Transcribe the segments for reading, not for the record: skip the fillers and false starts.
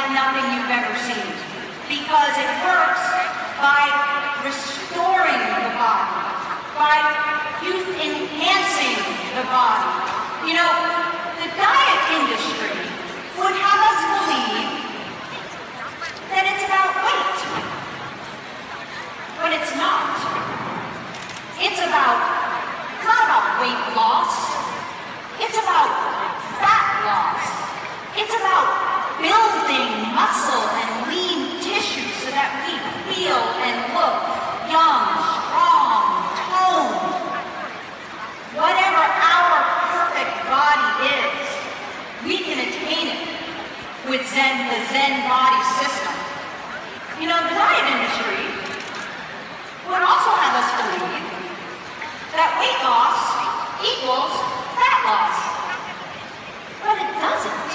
like nothing you've ever seen, because it works by restoring the body, by youth-enhancing the body. You know, the diet industry would have us believe that it's about weight, but it's not. It's not about weight loss. It's about fat loss. It's about building muscle and lean tissue so that we feel and look young, strong, toned. Whatever our perfect body is, we can attain it with the Zen body system. You know, the diet industry would also have us believe that weight loss equals fat loss. But it doesn't.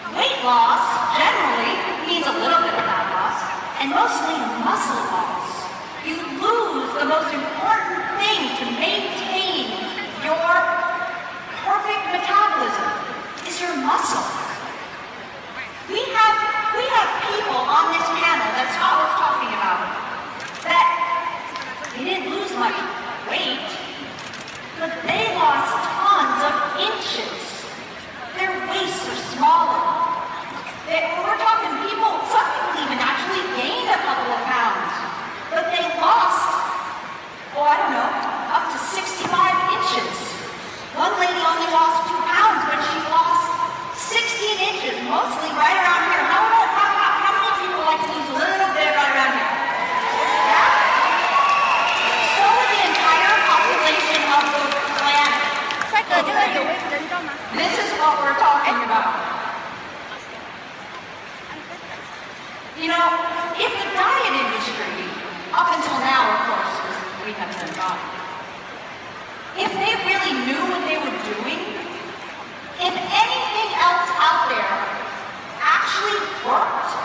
Weight loss generally means a little bit of fat loss, and mostly muscle loss. You lose the most important thing to maintain your perfect metabolism is your muscle. We have people on this panel that Scott was talking about that they didn't lose much weight, but they lost tons of inches. Their waists are smaller. We're talking people, some people even actually gained a couple of pounds, but they lost, I don't know, up to 65 inches. One lady only lost 2 pounds, but she lost 16 inches, mostly right around here. How many people like to lose a little bit right around here? Yeah? So would the entire population of the planet. This is what we're talking about. You know, if the diet industry, up until now, of course, we have done diet, if they really knew what they were doing, if anything else out there actually worked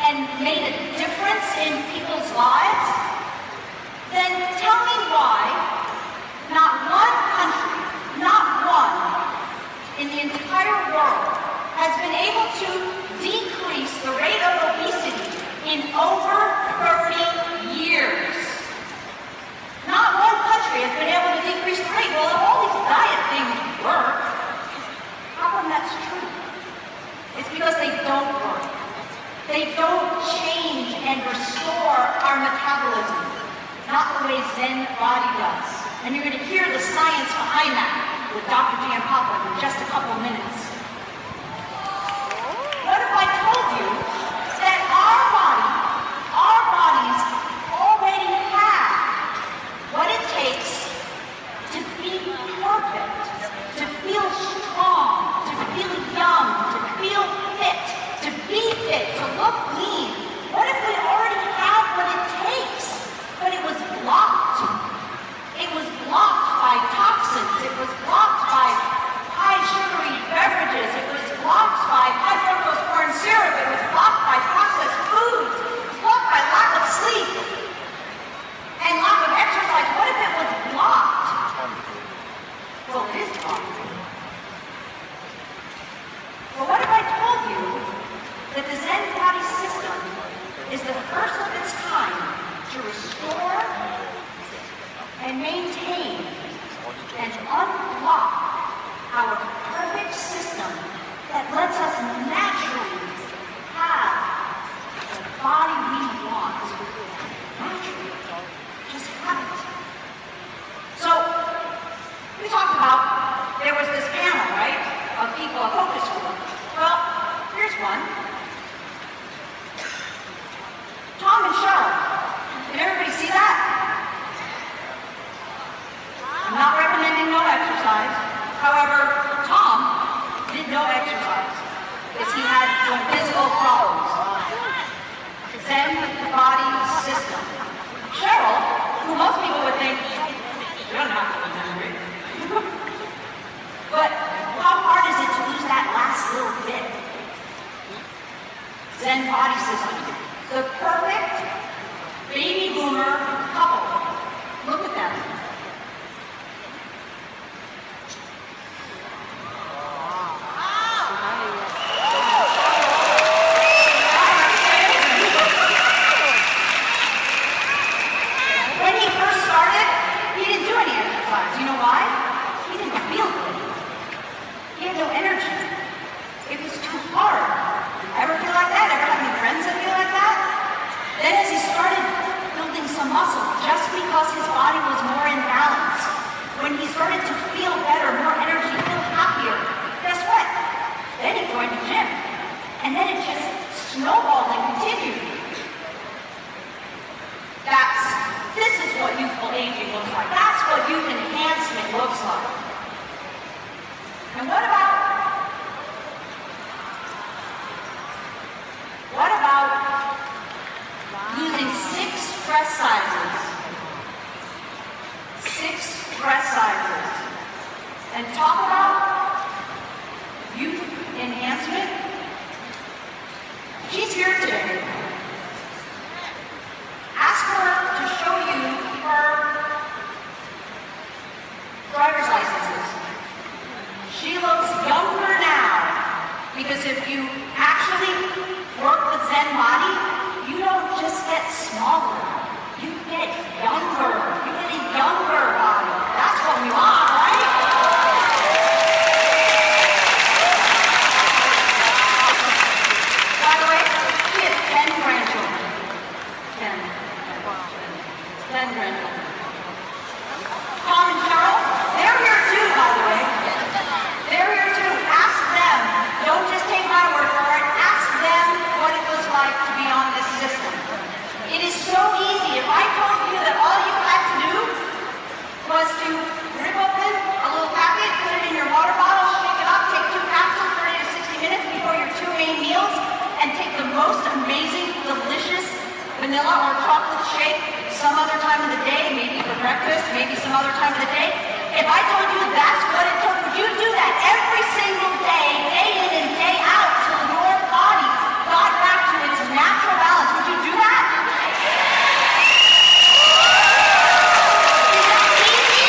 and made a difference in people's lives, then tell me why not one country, not one, in the entire world has been able to decrease the rate of obesity in over 30 years. Not one country has been able to decrease the rate. Well, if all these diet things work, how come that's true? It's because they don't work. They don't change and restore our metabolism, not the way Zen body does. And you're going to hear the science behind that with Dr. Giampapa in just a couple minutes. What if I told you that our bodies already have what it takes to be perfect, to feel strong, to feel young, to feel fit, to be fit, to look lean? What if we already have what it takes, but it was blocked? It was blocked by toxins. It was blocked by high sugary beverages. It was blocked by high fructose corn syrup. It was blocked by processed foods. It was blocked by lack of sleep and lack of exercise. What if it was blocked? Well, it is blocked. Well, what if I told you that the Zen body system is the first of its kind to restore and maintain and unblock our perfect system that lets us naturally have the body we want. Naturally. Just have it. So, we talked about, there was this panel, right, of people, a focus group. Well, here's one. Tom and Cheryl. Can everybody see that? I'm not recommending no exercise. However, Tom did no exercise because he had some physical problems. Zen body system. Cheryl, who most people would think, you don't have to be hungry. But how hard is it to lose that last little bit? Zen body system. The perfect baby boomer couple. Look at them. Then as he started building some muscle, just because his body was more in balance, when he started to feel better, more energy, feel happier, guess what? Then he joined the gym. And then it just snowballed and continued. This is what youthful aging looks like. That's what youth enhancement looks like. And what about losing 6 dress sizes? 6 dress sizes. And talk about youth enhancement. She's here today. Ask her to show you her driver's licenses. She looks younger now, because if you actually work with Zen Body, you don't just get smaller, you get younger. You get a younger body. That's what we want, right? By the way, she has 10 grandchildren. 10 grandchildren. Tom and Cheryl, they're here too, by the way. They're here too. Ask them. Don't just take my word for it. Ask them what it was like to be on this system. It is so easy. If I told you that all you had to do was to rip open a little packet, put it in your water bottle, shake it up, take 2 capsules, 30 to 60 minutes before your 2 main meals, and take the most amazing, delicious vanilla or chocolate shake some other time of the day, maybe for breakfast, maybe some other time of the day. If I told you that's what it took, would you do that every single day, day in and day out, till your body got back to its natural balance? Would you do that? Is that easy?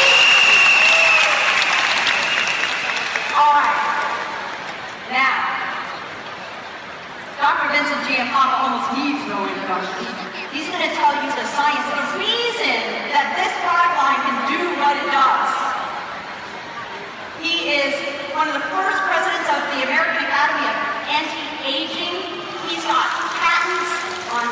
All right. Now, Dr. Vincent Giampapa almost needs no introduction. He's going to tell you the science, the reason that this product line can do what it does. He is one of the first presidents of the American Academy of Anti-Aging. He's got patents on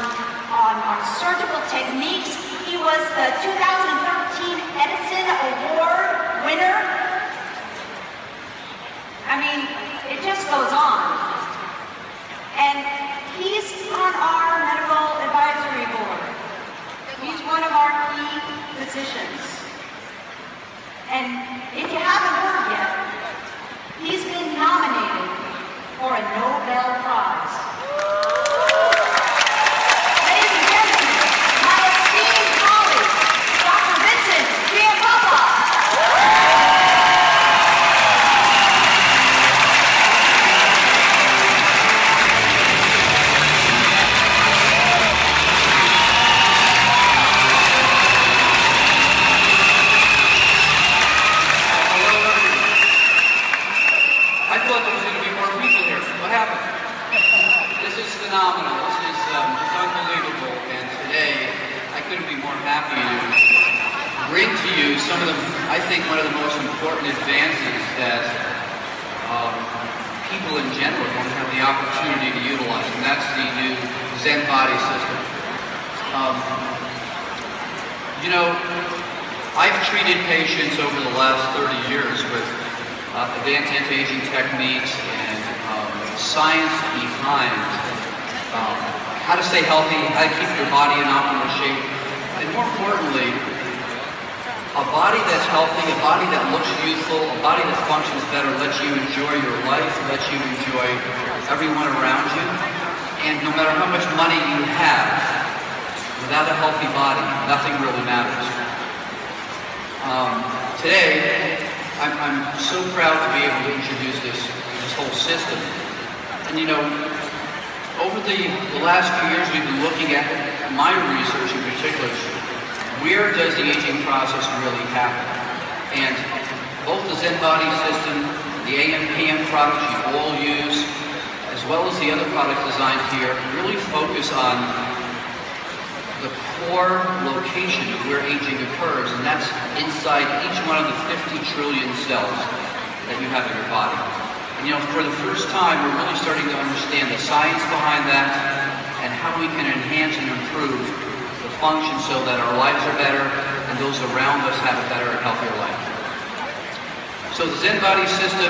surgical techniques. He was the 2013 Edison Award winner. I mean, it just goes on. And he's on our medical advisory board. He's one of our key physicians. And if you haven't heard yet, he's been nominated for a Nobel Prize. Ladies and gentlemen, my esteemed colleague, Dr. Vincent Giampapa. Phenomenal. This is just unbelievable, and today I couldn't be more happy to bring to you some of the, I think, one of the most important advances that people in general don't have the opportunity to utilize, and that's the new Zen Body system. You know, I've treated patients over the last 30 years with advanced anti-aging techniques and science behind how to stay healthy, how to keep your body in optimal shape, and more importantly, a body that's healthy, a body that looks youthful, a body that functions better, lets you enjoy your life, lets you enjoy everyone around you, and no matter how much money you have, without a healthy body, nothing really matters. Today, I'm so proud to be able to introduce this whole system. And you know, over the last few years, we've been looking at my research in particular. Where does the aging process really happen? And both the Zen Body system, the AM/PM products you all use, as well as the other products designed here, really focus on the core location of where aging occurs, and that's inside each one of the 50 trillion cells that you have in your body. And you know, for the first time, we're really starting to understand the science behind that and how we can enhance and improve the function so that our lives are better and those around us have a better and healthier life. So the Zen Body system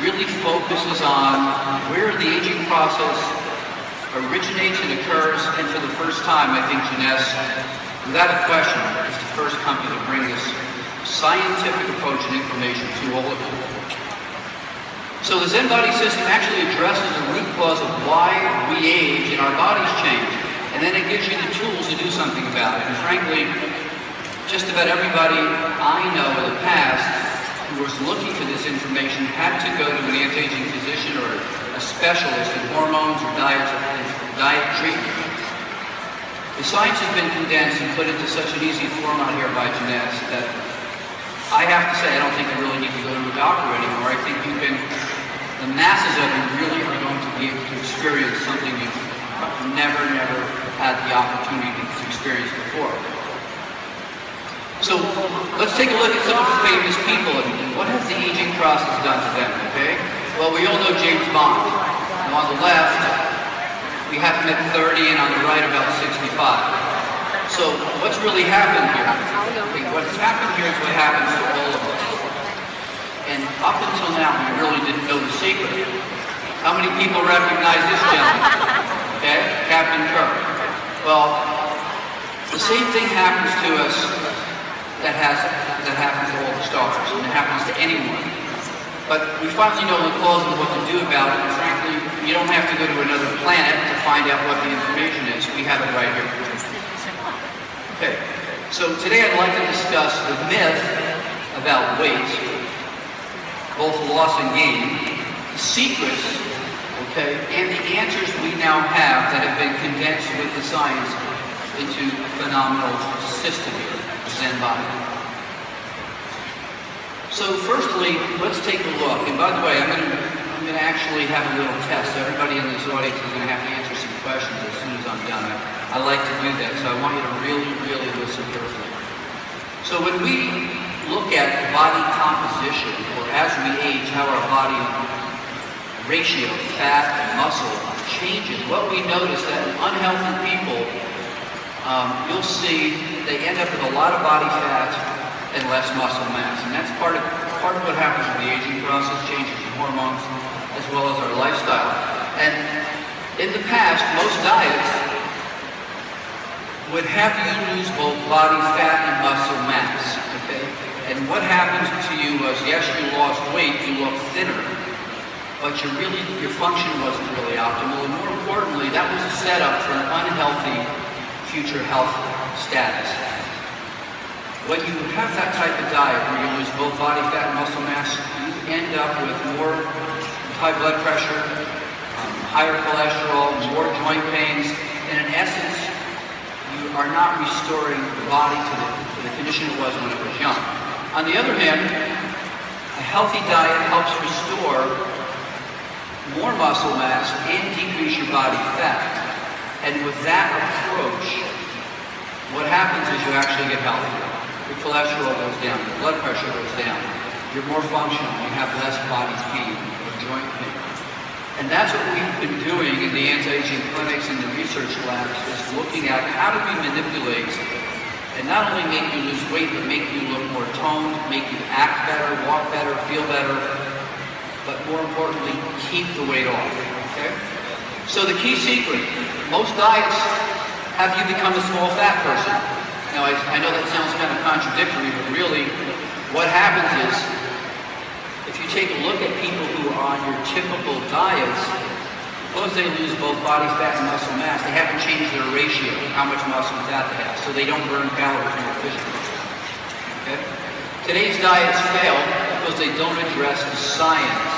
really focuses on where the aging process originates and occurs, and for the first time, I think Jeunesse, without a question, is the first company to bring this scientific approach and information to all of you. So the Zen Body system actually addresses the root cause of why we age and our bodies change, and then it gives you the tools to do something about it. And frankly, just about everybody I know in the past who was looking for this information had to go to an anti-aging physician or a specialist in hormones or diet treatment. The science has been condensed and put into such an easy format here by Jeunesse that I have to say I don't think you really need to go to a doctor anymore. I think the masses of you really are going to be able to experience something you've never had the opportunity to experience before. So let's take a look at some of the famous people and what has the aging process done to them, okay? Well, we all know James Bond. Now on the left, we have him at 30 and on the right about 65. So what's really happened here? Okay, what's happened here is what happens to all of us. And up until now, we really didn't know the secret. How many people recognize this gentleman? Okay, Captain Kirk. Well, the same thing happens to us that happens to all the stars, and it happens to anyone. But we finally know the cause and what to do about it, and frankly, you don't have to go to another planet to find out what the information is. We have it right here. Okay, so today I'd like to discuss the myth about weight, both loss and gain, the secrets, okay, and the answers we now have that have been condensed with the science into a phenomenal system here. Zen Body. So firstly, let's take a look. And by the way, I'm going to actually have a little test. Everybody in this audience is going to have to answer some questions as soon as I'm done. I like to do that, so I want you to really listen carefully. So when we look at body composition, or as we age, how our body ratio, fat and muscle changes, what we notice that in unhealthy people, you'll see they end up with a lot of body fat and less muscle mass. And that's part of what happens with the aging process, changes in hormones, as well as our lifestyle. And in the past, most diets would have you lose both body fat and muscle mass, okay? And what happens to you was, yes, you lost weight, you look thinner, but your function wasn't really optimal. And more importantly, that was a setup for an unhealthy future health status. When you have that type of diet where you lose both body fat and muscle mass, you end up with more high blood pressure, higher cholesterol, more joint pains, and in essence, you are not restoring the body to the condition it was when it was young. On the other hand, a healthy diet helps restore more muscle mass and decrease your body fat. And with that approach, what happens is you actually get healthier. Your cholesterol goes down, your blood pressure goes down, you're more functional, you have less body pain or joint pain. And that's what we've been doing in the anti-aging clinics and the research labs, is looking at how do we manipulate and not only make you lose weight, but make you look more toned, make you act better, walk better, feel better, but more importantly, keep the weight off, okay? So the key secret, most diets have you become a small fat person. Now I know that sounds kind of contradictory, but really what happens is, if you take a look at people who are on your typical diets, suppose they lose both body fat and muscle mass, they haven't changed their ratio, how much muscle and fat they have, so they don't burn calories more efficiently. Okay? Today's diets fail because they don't address the science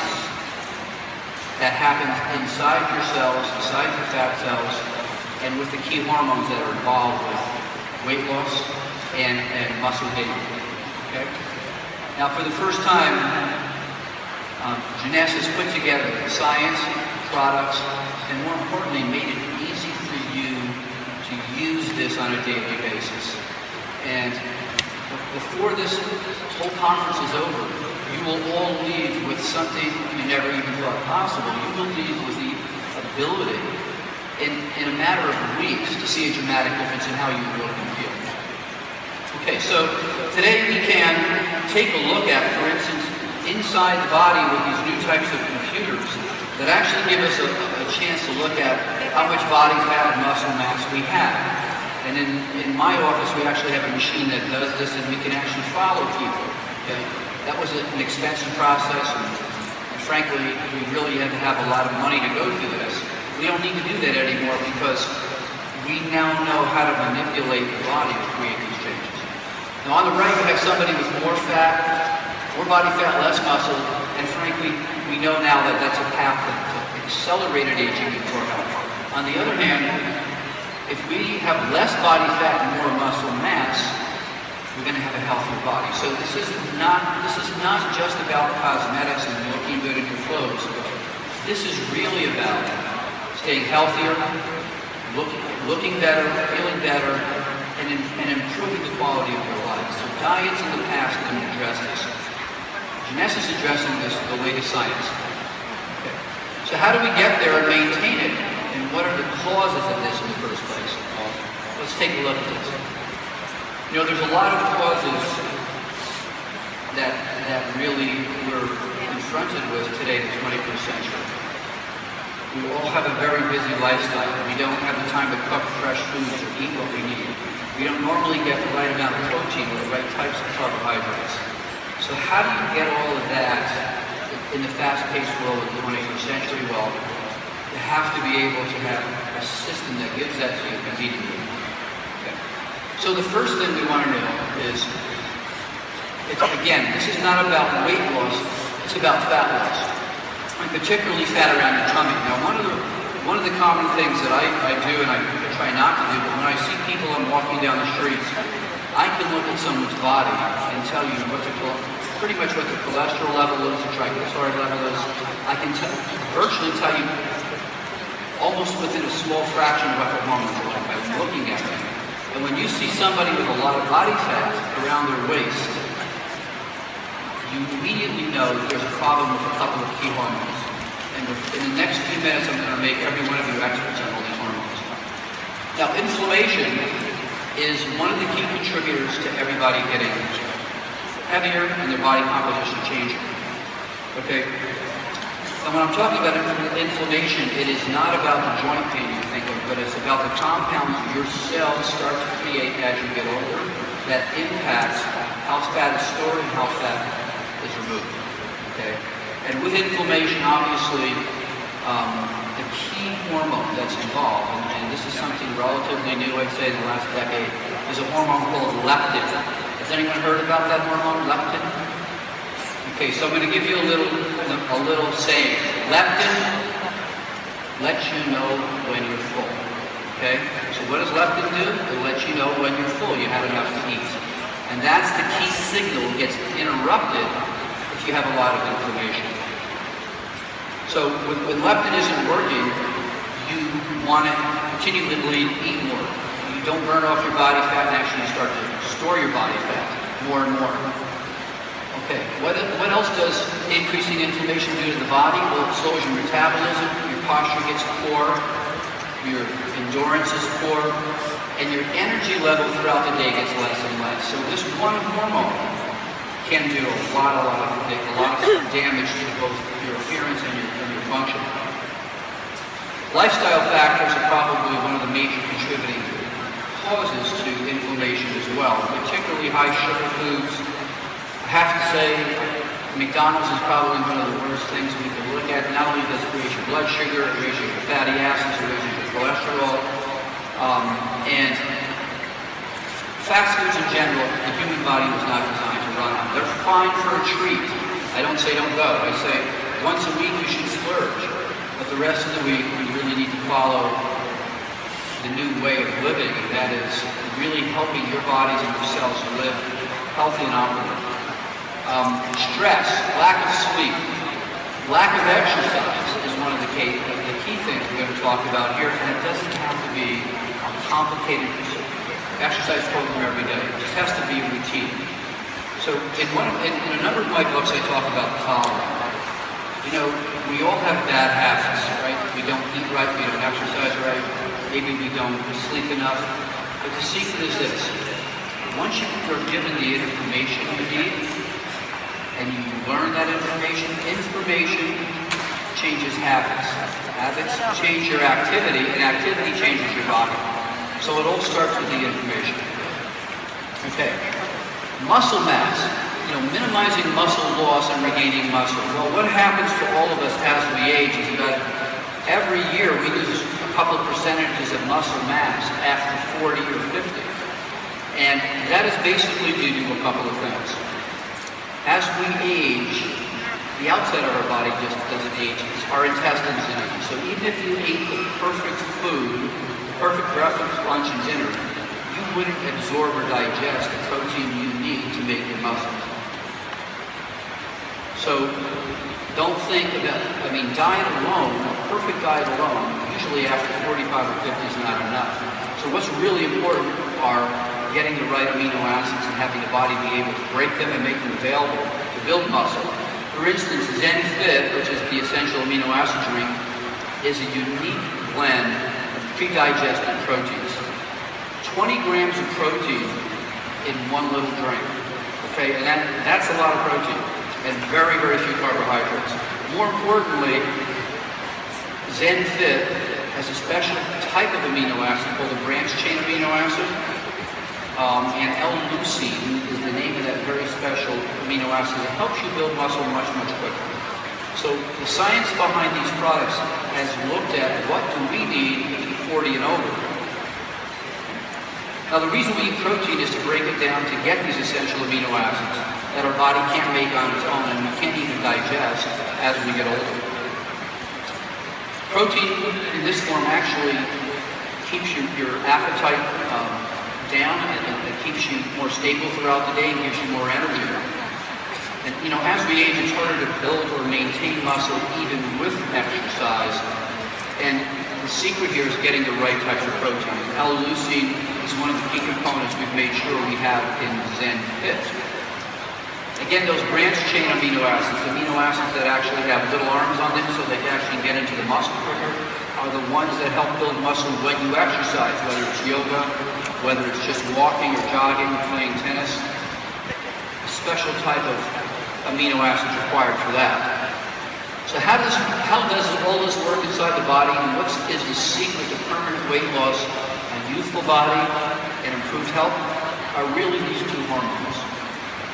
that happens inside your cells, inside your fat cells, and with the key hormones that are involved with weight loss and muscle gain. Okay? Now, for the first time, Jeunesse has put together science, products, and more importantly, made it easy for you to use this on a daily basis. And before this whole conference is over, you will all leave with something you never even thought possible. You will leave with the ability in a matter of weeks to see a dramatic difference in how you look and feel. Okay, so today we can take a look at, for instance, inside the body with these new types of computers that actually give us a chance to look at how much body fat and muscle mass we have. And in my office, we actually have a machine that does this, and we can actually follow people. Okay? That was an expensive process, and frankly, we really had to have a lot of money to go through this. We don't need to do that anymore because we now know how to manipulate the body to create these changes. Now on the right, you have somebody with more fat, more body fat, less muscle, and frankly, we know now that that's a path to accelerated aging and poor health. On the other hand, if we have less body fat and more muscle mass, we're going to have a healthier body. So this is not just about cosmetics and looking good in your clothes. This is really about staying healthier, looking better, feeling better, and improving the quality of your life. So diets in the past didn't address this. Genesis is addressing this with the latest science. Okay. So how do we get there and maintain it? And what are the causes of this in the first place? Let's take a look at this. You know, there's a lot of causes that really we're confronted with today in the 21st century. We all have a very busy lifestyle. We don't have the time to cook fresh foods or eat what we need. We don't normally get the right amount of protein or the right types of carbohydrates. So how do you get all of that in the fast-paced world of the 21st century? Well, you have to be able to have a system that gives that to you immediately. Okay. So the first thing we want to know is, again, this is not about weight loss, it's about fat loss, and particularly fat around your tummy. Now, one of the common things that I do, and I try not to do, but when I see people I'm walking down the streets, I can look at someone's body and tell you pretty much what the cholesterol level is, the triglyceride level is. I can virtually tell you almost within a small fraction of what their hormones are like by looking at them. And when you see somebody with a lot of body fat around their waist, you immediately know that there's a problem with a couple of key hormones. And in the next few minutes, I'm going to make every one of you experts on all these hormones. Now, inflammation is one of the key contributors to everybody getting heavier and their body composition changing. Okay? And when I'm talking about inflammation, it is not about the joint pain you think of, but it's about the compounds your cells start to create as you get older that impacts how fat is stored and how fat is removed. Okay? And with inflammation, obviously, the key hormone that's involved, and this is something relatively new, I'd say, in the last decade, is a hormone called leptin. Has anyone heard about that hormone, leptin? Okay, so I'm going to give you a little saying. Leptin lets you know when you're full. Okay? So what does leptin do? It lets you know when you're full, you have enough to eat. And that's the key signal that gets interrupted if you have a lot of inflammation. So when leptin isn't working, you want to continually eat more. You don't burn off your body fat and actually start to store your body fat more and more. Okay, what else does increasing inflammation do to the body? Well, it slows your metabolism, your posture gets poor, your endurance is poor, and your energy level throughout the day gets less and less. So this one hormone can do a lot of damage to both your appearance and your function. Lifestyle factors are probably one of the major contributing causes to inflammation as well, particularly high sugar foods. I have to say, McDonald's is probably one of the worst things we can look at. Not only does it raise your blood sugar, it raises your fatty acids, it raises your cholesterol, and fast foods in general, the human body was not designed to run on. They're fine for a treat. I don't say don't go. I say once a week you should splurge, but the rest of the week we really need to follow the new way of living, and that is really helping your bodies and your cells live healthy and optimal. Stress, lack of sleep, lack of exercise is one of the key things we're going to talk about here, and it doesn't have to be a complicated exercise program every day. It just has to be a routine. So in a number of my books I talk about the following. You know, we all have bad habits, right? We don't eat right, we don't exercise right, maybe we don't sleep enough. But the secret is this: once you're given the information you need, and you learn that information changes habits. Habits change your activity, and activity changes your body. So it all starts with the information. Okay, muscle mass. Minimizing muscle loss and regaining muscle. Well, what happens to all of us as we age is that every year we lose a couple of percentages of muscle mass after 40 or 50. And that is basically due to a couple of things. As we age, the outside of our body just doesn't age. Our intestines age. So even if you ate the perfect food, perfect breakfast, lunch, and dinner, you wouldn't absorb or digest the protein you need to make your muscles. So don't think about, diet alone, a perfect diet alone, usually after 45 or 50 is not enough. So what's really important are getting the right amino acids and having the body be able to break them and make them available to build muscle. For instance, ZenFit, which is the essential amino acid drink, is a unique blend of pre-digested proteins. 20 grams of protein in one little drink. Okay, and that's a lot of protein. And very, very few carbohydrates. More importantly, ZenFit has a special type of amino acid called a branched-chain amino acid, and L-leucine is the name of that very special amino acid that helps you build muscle much, much quicker. So the science behind these products has looked at what do we need to be 40 and over. Now the reason we eat protein is to break it down to get these essential amino acids that our body can't make on its own and we can't even digest as we get older. Protein in this form actually keeps your appetite down, and it keeps you more stable throughout the day and gives you more energy. And as we age, it's harder to build or maintain muscle even with exercise. And the secret here is getting the right types of protein. L-leucine is one of the key components we've made sure we have in ZenFit. Again, those branched-chain amino acids that actually have little arms on them so they can actually get into the muscle quicker, are the ones that help build muscle when you exercise, whether it's yoga, whether it's just walking or jogging or playing tennis. A special type of amino acids required for that. So how does all this work inside the body, and what is the secret to permanent weight loss, a youthful body, and improved health, are really these two hormones.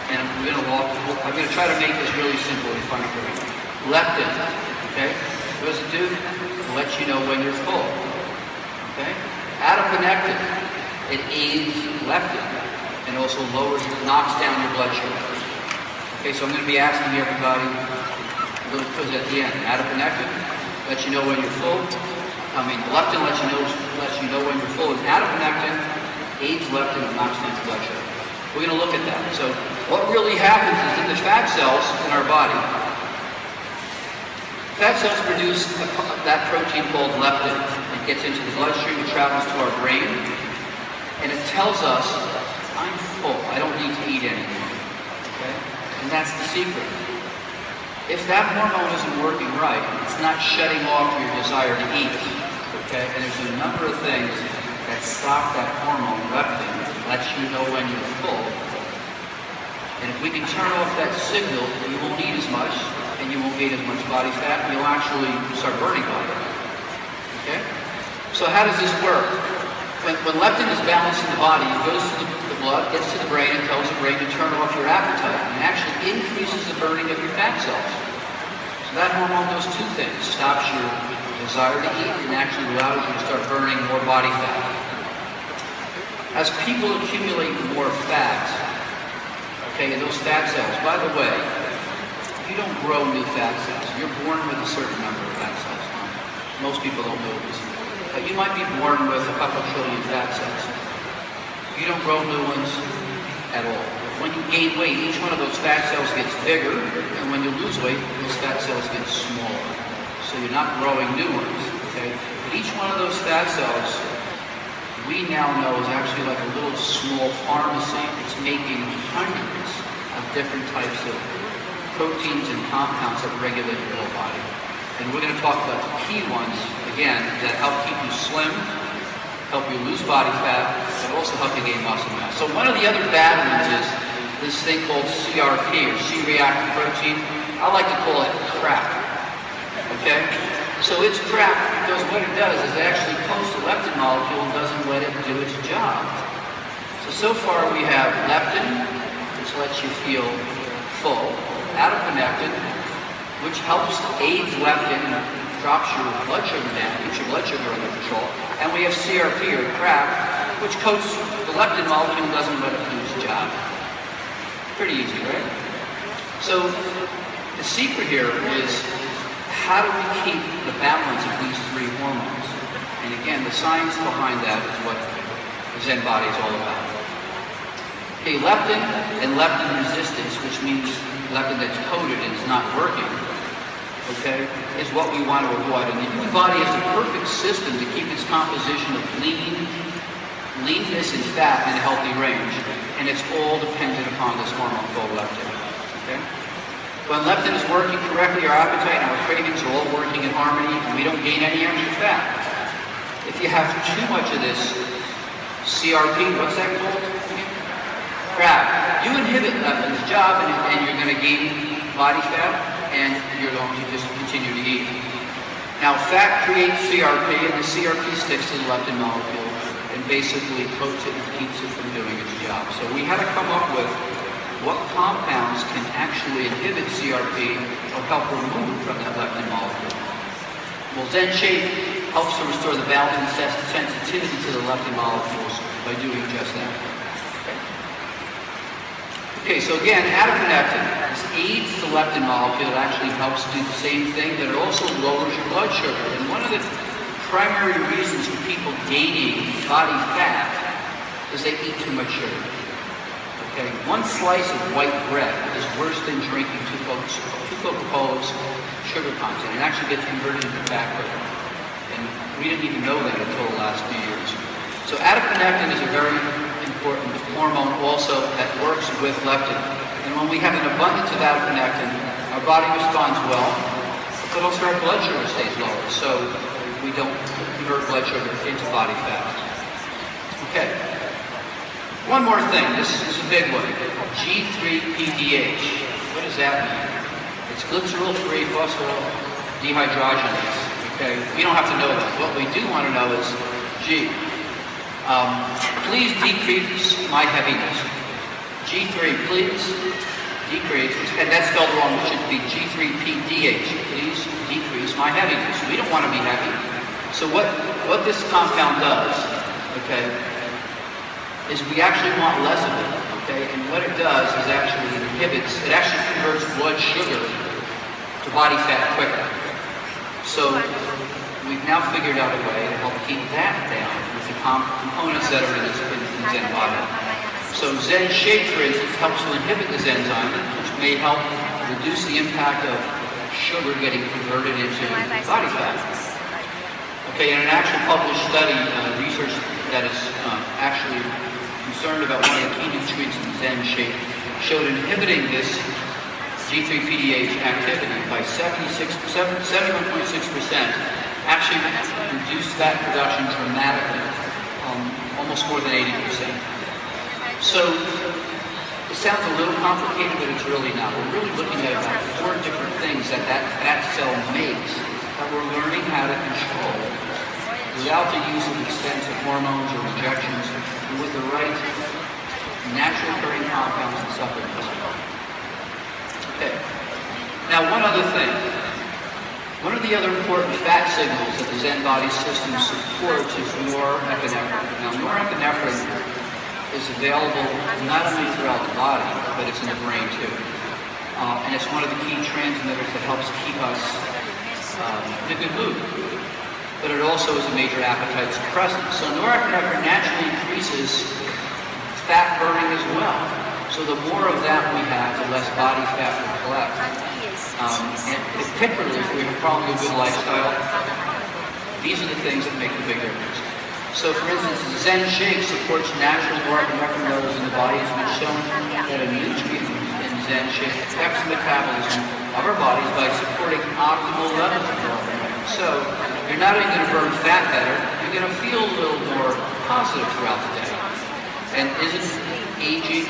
And I'm going to try to make this really simple and fun for you. Leptin, okay? What does it do? It lets you know when you're full, okay? Adiponectin, it aids leptin and also knocks down your blood sugar. Okay, so I'm going to be asking everybody a little quiz at the end. Adiponectin lets you know when you're full. Leptin lets you know when you're full, and adiponectin aids leptin and knocks down your blood sugar. We're going to look at that. So what really happens is that the fat cells in our body, fat cells produce that protein called leptin. It gets into the bloodstream, it travels to our brain, and it tells us, I'm full, I don't need to eat anymore. Okay? And that's the secret. If that hormone isn't working right, it's not shutting off your desire to eat. Okay? And there's a number of things that stop that hormone, leptin, lets you know when you're full. And if we can turn off that signal, you won't eat as much, and you won't gain as much body fat, and you'll actually start burning body fat. Okay? So how does this work? When leptin is balanced in the body, it goes to the blood, gets to the brain, and tells the brain to turn off your appetite, and it actually increases the burning of your fat cells. So that hormone does two things: stops your desire to eat, and actually allows you to start burning more body fat. As people accumulate more fat, okay, and those fat cells, by the way, you don't grow new fat cells. You're born with a certain number of fat cells. Most people don't know this. But you might be born with a couple trillion fat cells. You don't grow new ones at all. When you gain weight, each one of those fat cells gets bigger, and when you lose weight, those fat cells get smaller. So you're not growing new ones, okay? But each one of those fat cells, we now know is actually like a little small pharmacy. It's making hundreds of different types of proteins and compounds that regulate your whole body. And we're going to talk about the key ones, again, that help keep you slim, help you lose body fat, but also help you gain muscle mass. So one of the other bad ones is this thing called CRP, or C-reactive protein. I like to call it crap, okay? So it's crap because what it does is it actually coats the leptin molecule and doesn't let it do its job. So far we have leptin, which lets you feel full, adiponectin, which helps aid leptin, drops your blood sugar down, keeps your blood sugar under control, and we have CRP, or crap, which coats the leptin molecule and doesn't let it do its job. Pretty easy, right? So the secret here is, how do we keep the balance of these three hormones? And again, the science behind that is what the Zen Body is all about. Okay, leptin and leptin resistance, which means leptin that's coated and is not working, okay, is what we want to avoid. And the human body has a perfect system to keep its composition of leanness and fat in a healthy range. And it's all dependent upon this hormone called leptin. Okay? When leptin is working correctly, our appetite and our cravings are all working in harmony, and we don't gain any extra fat. If you have too much of this CRP, what's that called? Crap. You inhibit leptin's job, and you're going to gain body fat, and you're going to just continue to eat. Now, fat creates CRP, and the CRP sticks to the leptin molecule and basically coats it and keeps it from doing its job. So we had to come up with what compounds can actually inhibit CRP or help remove from that leptin molecule. Well, Zen Shape helps to restore the balance and sensitivity to the leptin molecules by doing just that. Okay, so again, adiponectin. This aids the leptin molecule. It actually helps do the same thing, but it also lowers your blood sugar. And one of the primary reasons for people gaining body fat is they eat too much sugar. Okay, one slice of white bread is worse than drinking two Coca-Colas sugar content. It actually gets converted into fat quicker. And we didn't even know that until the last few years. So adiponectin is a very important hormone also that works with leptin. And when we have an abundance of adiponectin, our body responds well, but also our blood sugar stays lower. So we don't convert blood sugar into body fat. Okay. One more thing. This is a big one. G3-PDH. What does that mean? It's glycerol-free phosphorodehydrogenase. Okay. We don't have to know that. What we do want to know is, G. Please decrease my heaviness. G3, please decrease, and that's spelled wrong. It should be G3-PDH. Please decrease my heaviness. We don't want to be heavy. So what this compound does, okay, is we actually want less of it, okay? And what it does is actually it actually converts blood sugar to body fat quicker. So we've now figured out a way to help keep that down with the components that are in Zen Body. So Zen Shape, for instance, helps to inhibit this enzyme, which may help reduce the impact of sugar getting converted into body fat. Okay, in an actual published study, research that is actually concerned about one of the key nutrients in Zen Shape showed inhibiting this G3-PDH activity by 71.6% actually reduced fat production dramatically, almost more than 80%. So it sounds a little complicated, but it's really not. We're really looking at about 4 different things that fat cell makes that we're learning how to control without the use of expensive hormones or injections, and with the right natural occurring compounds and supplements. Okay. Now, one other thing. One of the other important fat signals that the Zen Body system supports is norepinephrine. Now, norepinephrine is available not only throughout the body, but it's in the brain too. And it's one of the key transmitters that helps keep us in a good mood. But it also is a major appetite suppressant. So norepinephrine naturally increases fat burning as well. So the more of that we have, the less body fat we collect. And particularly if we have probably a good lifestyle, these are the things that make the big difference. So for instance, Zen Shake supports natural norepinephrine levels in the body. It's been shown that a nutrient in Zen Shake affects metabolism of our bodies by supporting optimal levels of norepinephrine. So you're not only going to burn fat better, you're going to feel a little more positive throughout the day. And isn't aging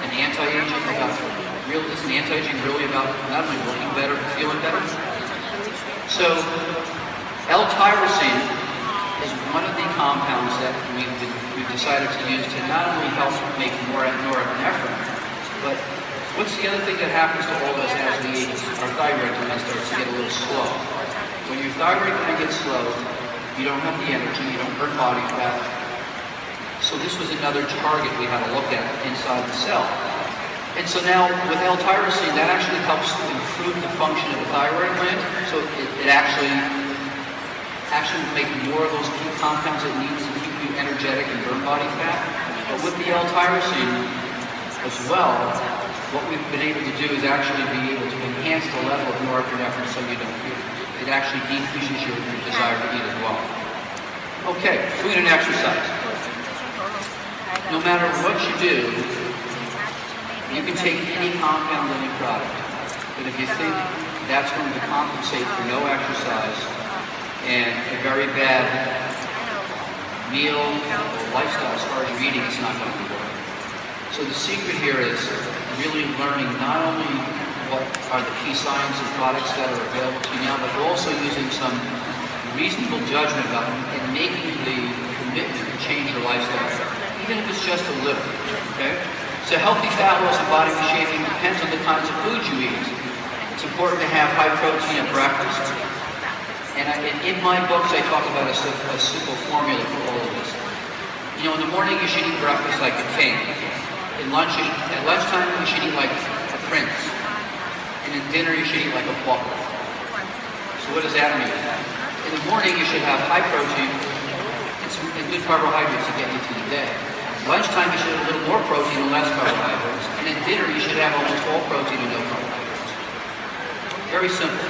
and anti-aging about isn't anti-aging really about not only looking better but feeling better? So L-tyrosine is one of the compounds that we've decided to use to not only help make more norepinephrine, but what's the other thing that happens to all of us as we age? Our thyroid gland starts to get a little slow. When your thyroid gland gets slow, you don't have the energy, you don't burn body fat. So this was another target we had to look at inside the cell. And so now with L-tyrosine, that actually helps improve the function of the thyroid gland. So it actually will make more of those key compounds it needs to keep you energetic and burn body fat. But with the L-tyrosine as well, what we've been able to do is actually be able to enhance the level of norepinephrine so you don't feel it. It actually decreases your desire to eat as well. Okay, food and exercise. No matter what you do, you can take any compound, any product. But if you think that's going to compensate for no exercise and a very bad meal or lifestyle as far as you're eating, it's not going to work. So the secret here is really learning not only what are the key science and products that are available to you now, but also using some reasonable judgment about them and making the commitment to change your lifestyle, even if it's just a little, okay? So healthy fat loss and body reshaping depends on the kinds of foods you eat. It's important to have high protein at breakfast. And in my books, I talk about a simple formula for all of this. You know, in the morning, you should eat breakfast like a king. At lunchtime, you should eat like a prince. And at dinner, you should eat like a pauper. So what does that mean? In the morning, you should have high protein and good carbohydrates to get you through the day. Lunchtime, you should have a little more protein and less carbohydrates. And at dinner, you should have almost all protein and no carbohydrates. Very simple.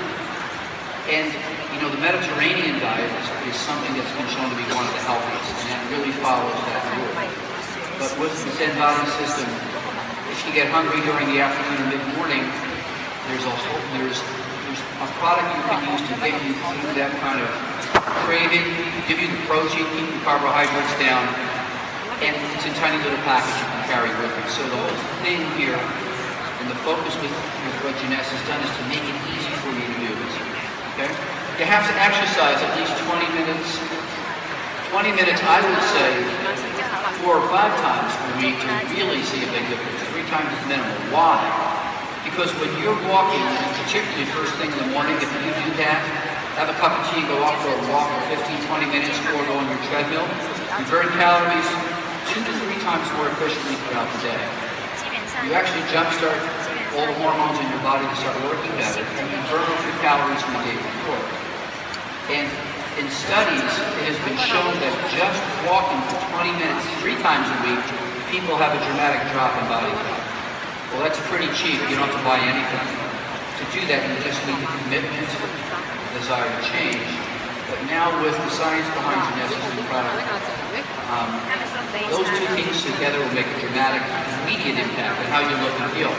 And, you know, the Mediterranean diet is something that's been shown to be one of the healthiest, and that really follows that rule. But with the Zen body system, if you get hungry during the afternoon or mid-morning, there's a product you can use to get you through that kind of craving, give you the protein, keep the carbohydrates down, and it's a tiny little package you can carry with you. So the whole thing here, and the focus with what Jeunesse has done, is to make it easy for you to do this. Okay? You have to exercise at least 20 minutes. 20 minutes, I would say, 4 or 5 times a week to really see a big difference. 3 times is minimal. Why? Because when you're walking, particularly first thing in the morning, if you do that, have a cup of tea, go out for a walk for 15, 20 minutes, or go on your treadmill, you burn calories 2 to 3 times more efficiently throughout the day. You actually jumpstart all the hormones in your body to start working better, and you burn off your calories from the day before. And in studies, it has been shown that just walking for 20 minutes 3 times a week, people have a dramatic drop in body fat. Well, that's pretty cheap. You don't have to buy anything. To do that, you just need the commitment, the desire to change. But now with the science behind Jeunesse and the product, those 2 things together will make a dramatic, immediate impact on how you look and feel.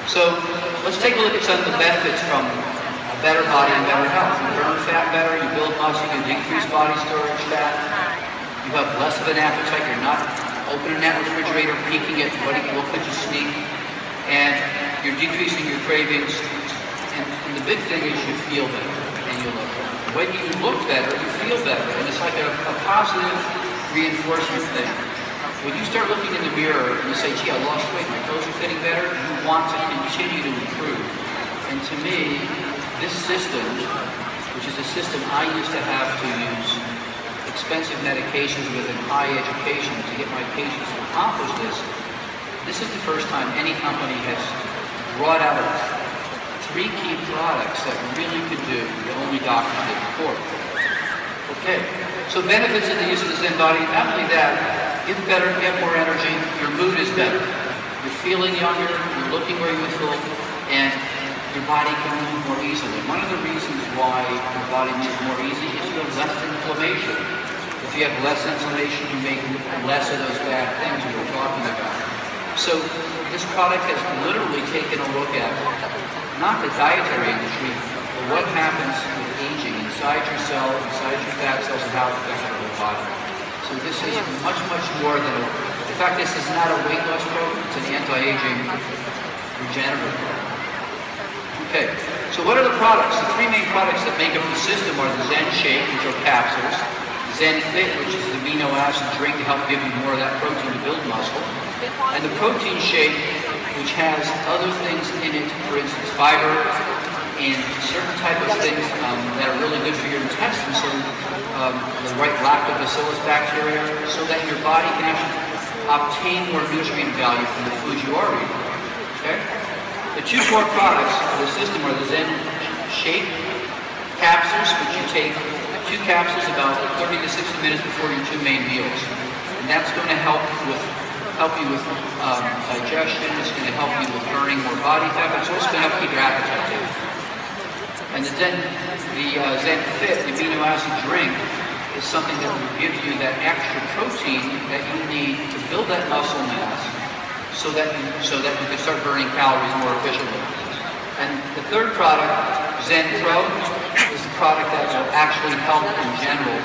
So let's take a look at some of the benefits from a better body and better health. You burn fat better, you build muscle, you decrease body storage fat, you have less of an appetite, you're not opening that refrigerator, peeking at what could you sneak, and you're decreasing your cravings. And the big thing is you feel better and you look better. When you look better, you feel better, and it's like a positive reinforcement thing. When you start looking in the mirror and you say, gee, I lost weight, my clothes are fitting better, you want to continue to improve. And to me, this system, which is a system I used to have to use expensive medications with and high education to get my patients to accomplish this is the first time any company has brought out 3 key products that really could do what only doctors did before. Okay, so benefits of the use of the Zen body, not only that, get better, get more energy, your mood is better, you're feeling younger, you're looking more youthful, and your body can move more easily. One of the reasons why your body moves more easily is you have less inflammation. If you have less inflammation, you make less of those bad things we were talking about. So this product has literally taken a look at not the dietary industry, but what happens with aging inside your cell, inside your fat cells, and how it affects your whole body. So this is much, much more than in fact, this is not a weight loss program, it's an anti-aging regenerative program. Okay, so what are the products? The three main products that make up the system are the Zen Shake, which are capsules, Zen Fit, which is the amino acid drink to help give you more of that protein to build muscle, and the Protein Shake, which has other things in it, for instance, fiber and certain type of things that are really good for your intestines, so the right lactobacillus bacteria, so that your body can actually obtain more nutrient value from the food you are eating. Okay? The two core products of the system are the Zen Shake capsules, which you take 2 capsules about 30 to 60 minutes before your 2 main meals. And that's going to help you with digestion, it's going to help you with burning more body fat, but it's also going to help keep your appetite too. And the Zen Fit, the amino acid drink, is something that will give you that extra protein that you need to build that muscle mass so that you can start burning calories more efficiently. And the third product, Zen Pro, is the product that will actually help in general.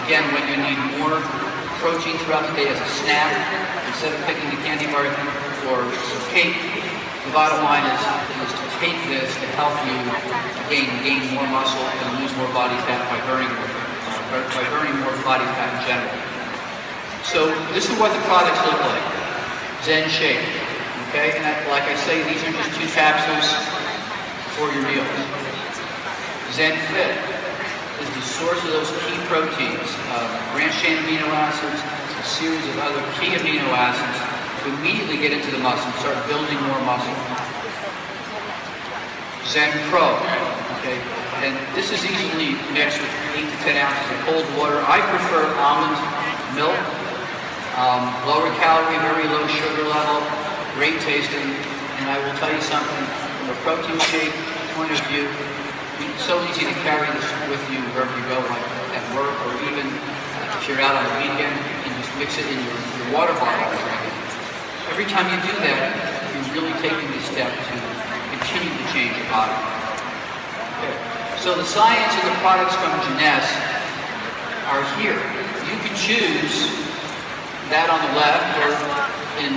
Again, when you need more protein throughout the day as a snack, instead of picking the candy bar or some cake, the bottom line is to take this to help you gain more muscle and lose more body fat by burning more body fat in general. So this is what the products look like. Zen Shake, okay? And like I say, these are just 2 capsules for your meals. Zen Fit is the source of those key proteins, branched chain amino acids, a series of other key amino acids to immediately get into the muscle and start building more muscle. Zen Pro, okay? And this is easily mixed with 8 to 10 ounces of cold water. I prefer almond milk, lower calorie, very low sugar level, great tasting. And I will tell you something, from a protein shake point of view, it's so easy to carry this with you wherever you go, like at work, or even if you're out on the weekend, you can just mix it in your water bottle and drink it. Every time you do that, you're really taking the step to continue to change your body. Okay. So the science and the products from Jeunesse are here. You can choose that on the left, or in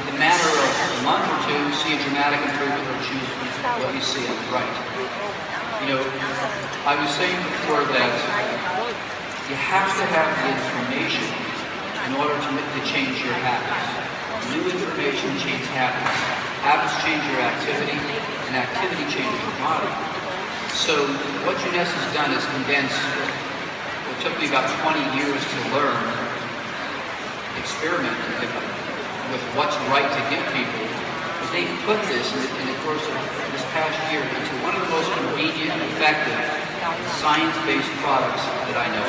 the matter of a month or 2, see a dramatic improvement, or choose what you see on the right. You know, I was saying before that you have to have the information in order to change your habits. New information changes habits. Habits change your activity, and activity changes your body. So what Jeunesse has done is condense what took me about 20 years to learn, experiment with what's right to give people. But they put this in the course of this past year into one of the most convenient and effective science-based products that I know.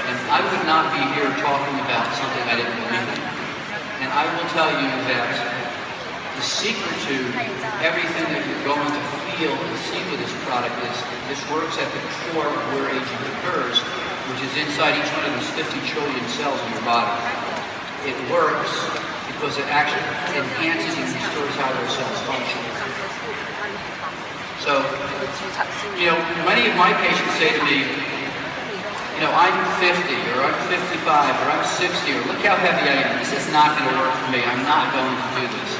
And I would not be here talking about something I didn't believe in. And I will tell you that the secret to everything that you're going to feel and see with this product is this works at the core of where aging occurs, which is inside each one of these 50 trillion cells in your body. It works because it actually enhances and restores how those cells function. So, you know, many of my patients say to me, you know, I'm 50, or I'm 55, or I'm 60, or look how heavy I am. This is not going to work for me. I'm not going to do this.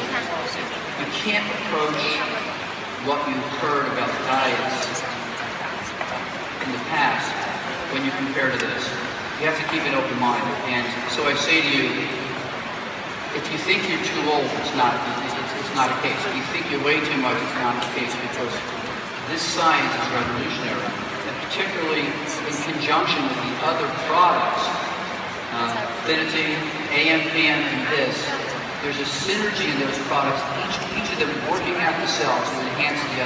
You can't approach what you've heard about diets in the past when you compare to this. You have to keep an open mind. And so I say to you, if you think you're too old, it's not a case. If you think you're way too much, it's not the case, because this science is revolutionary. Particularly in conjunction with the other products, Affinity, AMPM, and this, there's a synergy in those products, each of them working at the cells to enhance the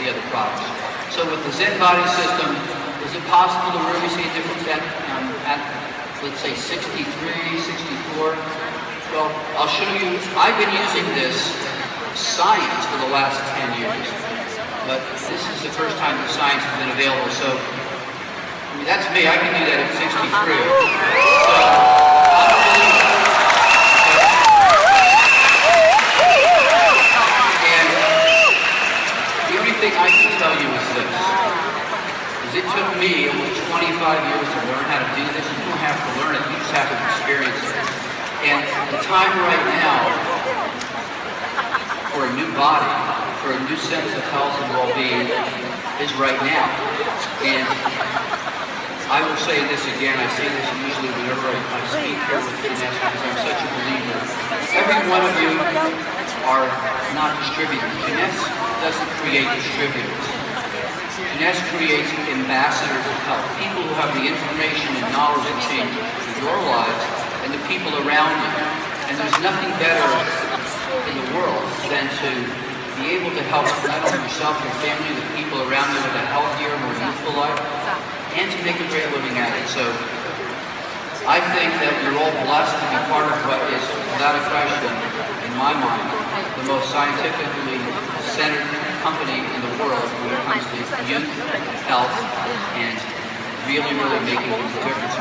other products. So with the Zen Body system, is it possible to really see a difference at let's say, 63, 64? Well, I'll show you. I've been using this science for the last 10 years. But this is the first time the science has been available, so I mean, that's me. I can do that at 63. So years to learn how to do this. You don't have to learn it, you just have to experience it. And the time right now for a new body, for a new sense of health and well-being is right now. And I will say this again, I say this usually whenever I speak here with Vanessa because I'm such a believer. Every one of you are not distributors. Vanessa doesn't create distributors. Vanessa creates ambassadors of health, people who have the information and knowledge to change your lives and the people around you. And there's nothing better in the world than to be able to help not only yourself, your family, the people around you with a healthier, more youthful life, and to make a great living at it. So I think that you're all blessed to be part of what is, without a question, in my mind, the most scientifically centered company in the world when it comes to youth, health, and really making a difference